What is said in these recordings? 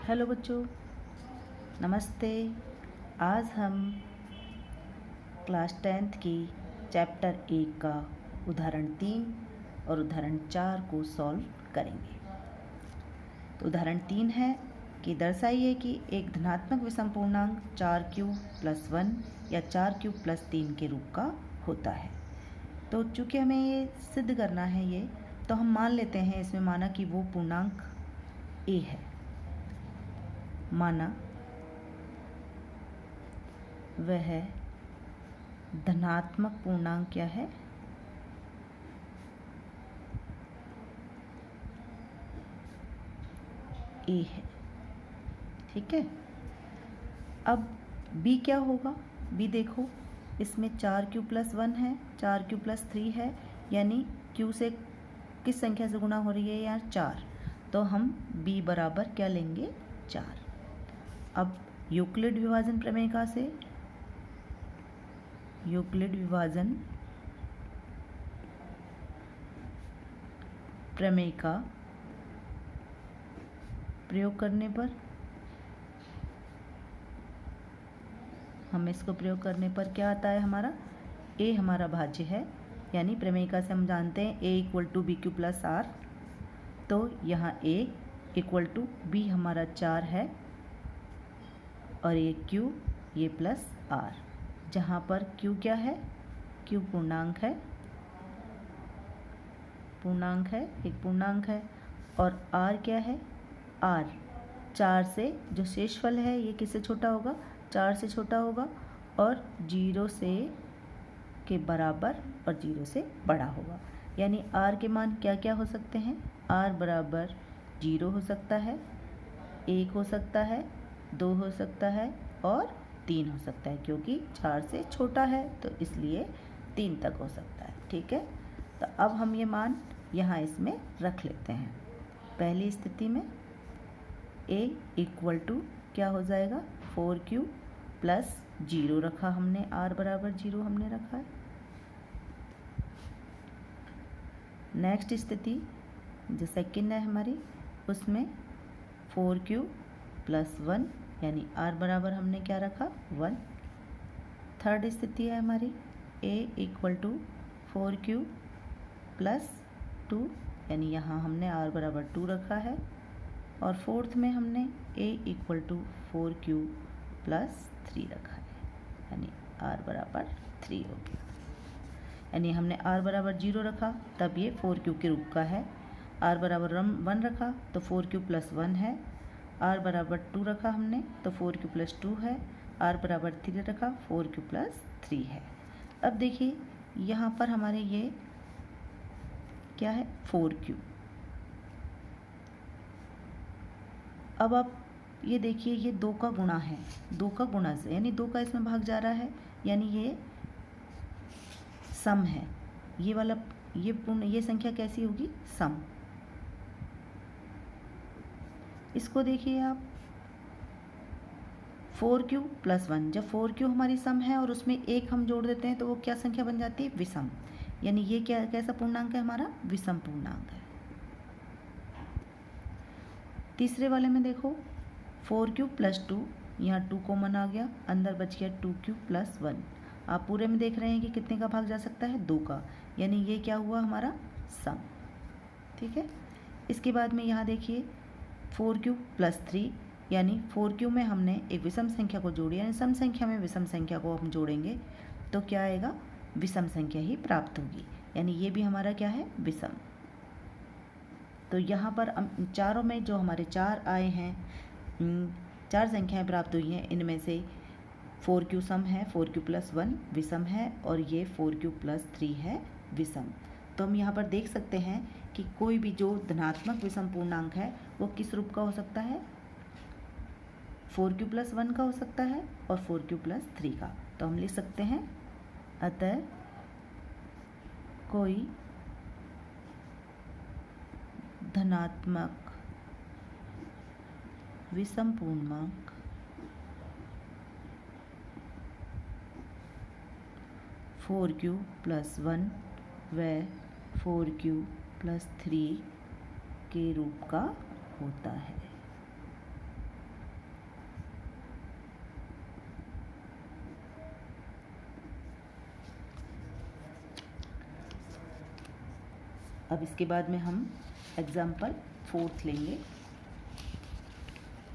Hello बच्चों, नमस्ते। आज हम क्लास 10th की चैप्टर 1 का उदाहरण 3 और उदाहरण 4 को सॉल्व करेंगे। तो उदाहरण 3 है कि दर्शाइए कि एक धनात्मक विषम पूर्णांक 4³ + 1 या 4³ + 3 के रूप का होता है। तो चूँकि हमें ये सिद्ध करना है तो हम मान लेते हैं, इसमें माना कि वो पूर्णांक a है। माना वह धनात्मक पूर्णांक क्या है, a है। ठीक है। अब b क्या होगा? b देखो, इसमें 4³ + 1 है, 4³ + 3 है, यानी q से किस संख्या से गुणा हो रही है यार? 4। तो हम b बराबर क्या लेंगे? 4। अब यूक्लिड विभाजन प्रमेय से यूक्लिड विभाजन प्रमेय का प्रयोग करने पर क्या आता है? हमारा a हमारा भाज्य है, यानी प्रमेय से हम जानते हैं a = bq + r। तो यहाँ a = b हमारा 4 है और ये q ये प्लस r, जहाँ पर q क्या है? q पूर्णांक है, एक पूर्णांक है। और r क्या है? r 4 से जो शेषफल है ये किससे छोटा होगा? 4 से छोटा होगा और 0 से के बराबर और 0 से बड़ा होगा। यानी r के मान क्या क्या हो सकते हैं? r बराबर 0 हो सकता है, 1 हो सकता है, 2 हो सकता है और 3 हो सकता है, क्योंकि 4 से छोटा है तो इसलिए 3 तक हो सकता है। ठीक है। तो अब हम ये मान यहाँ इसमें रख लेते हैं। पहली स्थिति में a = क्या हो जाएगा? 4q + 0 रखा हमने, r बराबर 0 हमने रखा है। नेक्स्ट स्थिति जो सेकंड है हमारी, उसमें 4q + 1 यानी r बराबर हमने क्या रखा? 1। थर्ड स्थिति है हमारी a = 4q + 2 यानी यहाँ हमने r बराबर 2 रखा है। और फोर्थ में हमने a = 4q + 3 रखा है, यानी r बराबर 3 हो गया। यानी हमने r बराबर 0 रखा तब ये 4q के रूप का है, r बराबर 1 रखा तो 4q + 1 है, r बराबर 2 रखा हमने तो 4q + 2 है, r बराबर 3 रखा 4q + 3 है। अब देखिए यहाँ पर हमारे ये क्या है? 4q। अब आप ये देखिए, ये 2 का गुणा है, 2 का गुणा से यानी 2 का इसमें भाग जा रहा है, यानी ये सम है। ये वाला ये संख्या कैसी होगी? सम। इसको देखिए आप, 4q + 1, जब 4q हमारी सम है और उसमें 1 हम जोड़ देते हैं तो वो क्या संख्या बन जाती है? विषम। यानी ये क्या कैसा पूर्णांक है? हमारा विषम पूर्णांक है। तीसरे वाले में देखो, 4q + 2, यहाँ 2 कॉमन आ गया, अंदर बच गया 2q + 1। आप पूरे में देख रहे हैं कि कितने का भाग जा सकता है? 2 का, यानी ये क्या हुआ? हमारा सम। ठीक है। इसके बाद में यहाँ देखिए 4q + 3, यानी 4q में हमने एक विषम संख्या को जोड़ी, यानी सम संख्या में विषम संख्या को हम जोड़ेंगे तो क्या आएगा? विषम संख्या ही प्राप्त होगी, यानी ये भी हमारा क्या है? विषम। तो यहाँ पर चारों में जो हमारे 4 आए हैं, 4 संख्याएं प्राप्त हुई हैं, इनमें से 4q सम है, 4q + 1 विषम है और ये 4q + 3 है विषम। तो हम यहाँ पर देख सकते हैं कि कोई भी जो धनात्मक विषम पूर्णांक है वो किस रूप का हो सकता है? 4q + 1 का हो सकता है और 4q + 3 का। तो हम लिख सकते हैं, अतः कोई धनात्मक विषम पूर्णांक (4q + 1) व 4q + 3 के रूप का होता है। अब इसके बाद में हम एग्जाम्पल 4 लेंगे।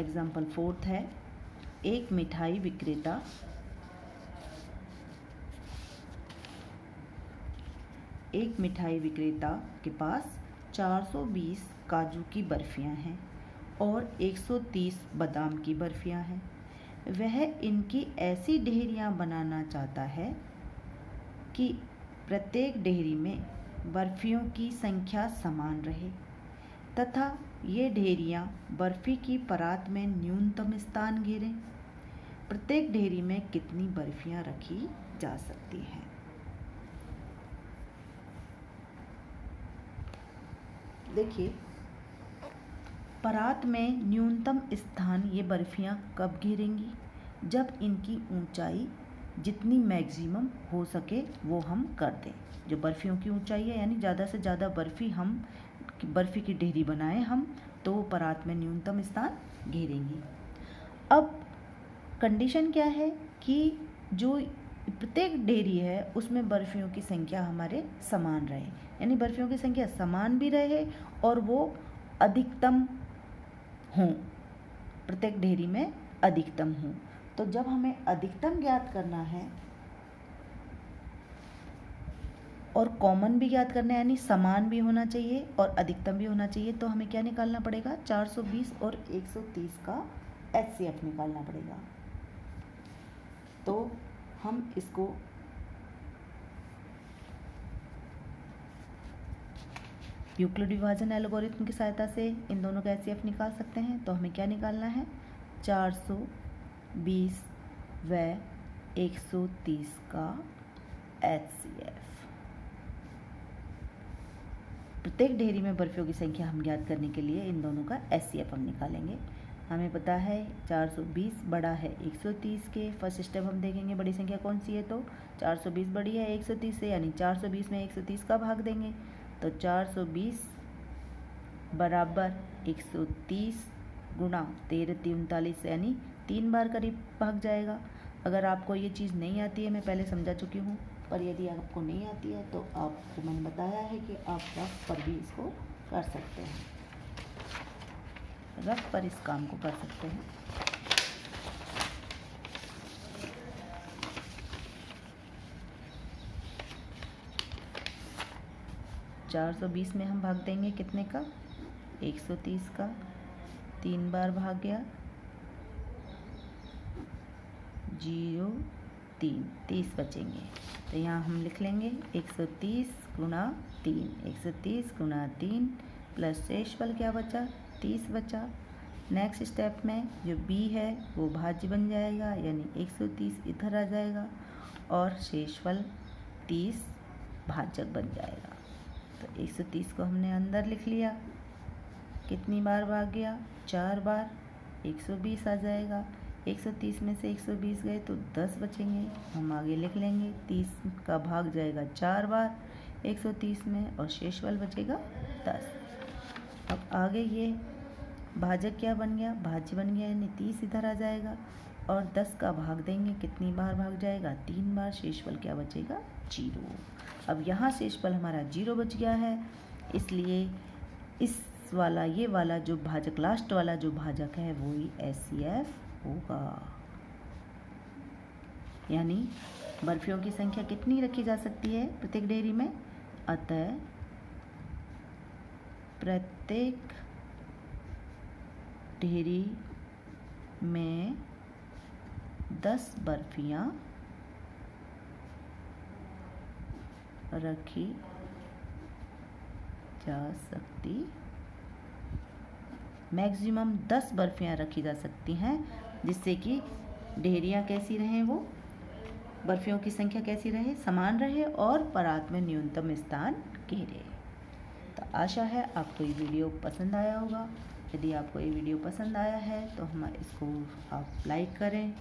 एग्जाम्पल 4 है, एक मिठाई विक्रेता के पास 420 काजू की बर्फियां हैं और 130 बादाम की बर्फियां हैं। वह इनकी ऐसी ढेरियां बनाना चाहता है कि प्रत्येक ढेरी में बर्फियों की संख्या समान रहे तथा ये ढेरियां बर्फी की परात में न्यूनतम स्थान घेरें। प्रत्येक ढेरी में कितनी बर्फियां रखी जा सकती हैं? देखिए, परात में न्यूनतम स्थान ये बर्फियां कब घेरेंगी? जब इनकी ऊंचाई जितनी मैक्सिमम हो सके वो हम कर दें। जो बर्फियों की ऊंचाई है यानी ज़्यादा से ज़्यादा बर्फ़ी की ढेरी बनाएं हम, तो वो परात में न्यूनतम स्थान घेरेंगी। अब कंडीशन क्या है कि जो प्रत्येक ढेरी है उसमें बर्फियों की संख्या हमारे समान रहे, यानी बर्फियों की संख्या समान भी रहे और वो अधिकतम हों, प्रत्येक ढेरी में अधिकतम हों। तो जब हमें अधिकतम ज्ञात करना है और कॉमन भी ज्ञात करना है, यानी समान भी होना चाहिए और अधिकतम भी होना चाहिए, तो हमें क्या निकालना पड़ेगा? 420 और 130 का HCF निकालना पड़ेगा। तो हम इसको यूक्लिड विभाजन एल्गोरिथम की सहायता से इन दोनों का HCF निकाल सकते हैं। तो हमें क्या निकालना है? 420 व 130 का HCF। प्रत्येक ढेरी में बर्फियों की संख्या हम ज्ञात करने के लिए इन दोनों का HCF हम निकालेंगे। हमें पता है 420 बड़ा है 130 के। फर्स्ट स्टेप हम देखेंगे बड़ी संख्या कौन सी है, तो 420 बड़ी है 130 से, यानी 420 में 130 का भाग देंगे तो 420 बराबर 130 गुणा 13 39, यानी 3 बार करीब भाग जाएगा। अगर आपको ये चीज़ नहीं आती है, मैं पहले समझा चुकी हूँ, पर यदि आपको नहीं आती है तो आपको मैंने बताया है कि आप रफ पर भी इसको कर सकते हैं, रफ पर इस काम को कर सकते हैं। चार 420 में हम भाग देंगे कितने का? 130 का। 3 बार भाग गया 0 3, 30 बचेंगे। तो यहाँ हम लिख लेंगे 130 गुणा 3, 130 गुणा 3 प्लस शेषफल क्या बचा? 30 बचा। नेक्स्ट स्टेप में जो b है वो भाज्य बन जाएगा, यानी 130 इधर आ जाएगा और शेषफल 30 भाजक बन जाएगा। तो 130 को हमने अंदर लिख लिया। कितनी बार भाग गया? 4 बार। 120 आ जाएगा। 130 में से 120 गए तो 10 बचेंगे। हम आगे लिख लेंगे 30 का भाग जाएगा 4 बार 130 में और शेषफल बचेगा 10। अब आगे ये भाजक क्या बन गया? भाज्य बन गया, यानी 30 इधर आ जाएगा और 10 का भाग देंगे, कितनी बार भाग जाएगा? 3 बार। शेषफल क्या बचेगा? 0। अब यहाँ शेषफल हमारा 0 बच गया है, इसलिए ये वाला जो भाजक, लास्ट वाला जो भाजक है वो ही HCF होगा। यानी बर्फियों की संख्या कितनी रखी जा सकती है प्रत्येक डेयरी में? अतः प्रत्येक डेयरी में 10 बर्फियां रखी जा सकती, मैक्सिमम 10 बर्फियां रखी जा सकती हैं, जिससे कि ढेरियां कैसी रहें, वो बर्फियों की संख्या कैसी रहे? समान रहे और परात में न्यूनतम स्थान घेरे। तो आशा है आपको ये वीडियो पसंद आया होगा। यदि आपको ये वीडियो पसंद आया है तो इसको आप लाइक करें,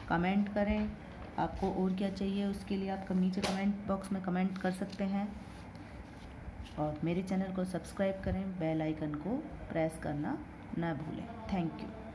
कमेंट करें। आपको और क्या चाहिए उसके लिए आप नीचे कमेंट बॉक्स में कमेंट कर सकते हैं और मेरे चैनल को सब्सक्राइब करें, बेल आइकन को प्रेस करना ना भूलें। Thank you.